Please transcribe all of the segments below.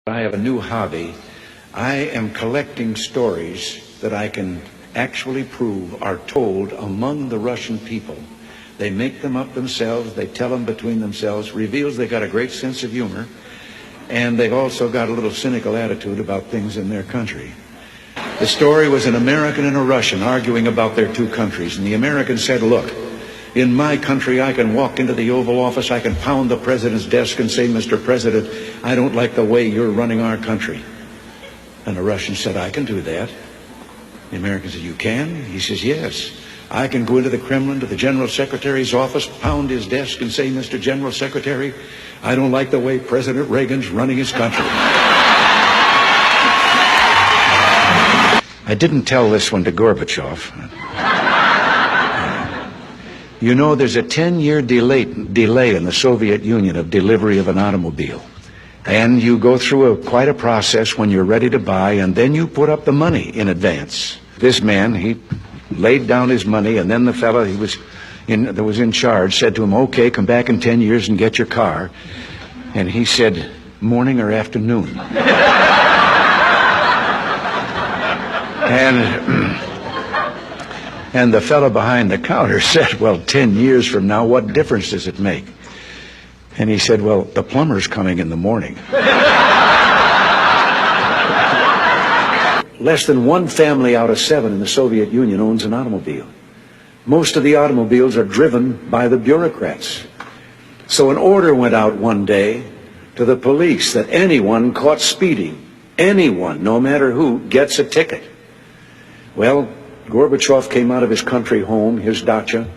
I have a new hobby. I am collecting stories that I can actually prove are told among the Russian people. They make them up themselves, they tell them between themselves, reveals they got a great sense of humor, and they've also got a little cynical attitude about things in their country. The story was an American and a Russian arguing about their two countries, and the American said, look, in my country, I can walk into the Oval Office, I can pound the president's desk and say, Mr. President, I don't like the way you're running our country. And the Russian said, I can do that. The American said, you can? He says, yes. I can go into the Kremlin, to the General Secretary's office, pound his desk and say, Mr. General Secretary, I don't like the way President Reagan's running his country. I didn't tell this one to Gorbachev. You know, there's a 10-year delay in the Soviet Union of delivery of an automobile. And you go through quite a process when you're ready to buy, and then you put up the money in advance. This man, he laid down his money, and then the fellow that was in charge said to him, okay, come back in 10 years and get your car. And he said, morning or afternoon? And the fellow behind the counter said, well, 10 years from now, what difference does it make? And he said, well, the plumber's coming in the morning. Less than one family out of 7 in the Soviet Union owns an automobile. Most of the automobiles are driven by the bureaucrats. So an order went out one day to the police that anyone caught speeding, anyone, no matter who, gets a ticket. Well, Gorbachev came out of his country home, his dacha.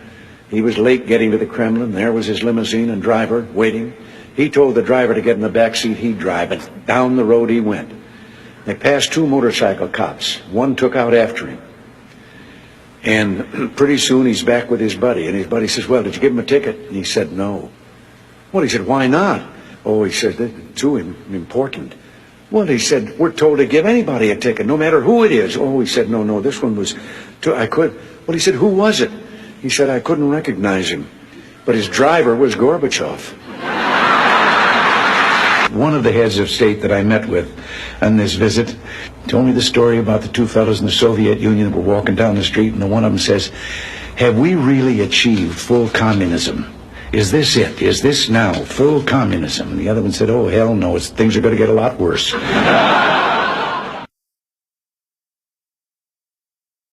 He was late getting to the Kremlin. There was his limousine and driver waiting. He told the driver to get in the back seat, he'd drive, and down the road he went. They passed 2 motorcycle cops. One took out after him. And pretty soon he's back with his buddy, and his buddy says, well, did you give him a ticket? And he said, no. Well, he said, why not? Oh, he said, they're too important. Well, he said, we're told to give anybody a ticket, no matter who it is. Oh, he said, no, this one was, I could. Well, he said, who was it? He said, I couldn't recognize him. But his driver was Gorbachev. One of the heads of state that I met with on this visit told me the story about the 2 fellows in the Soviet Union that were walking down the street, and one of them says, have we really achieved full communism? Is this it? Is this now full communism? And the other one said, oh, hell no, things are going to get a lot worse.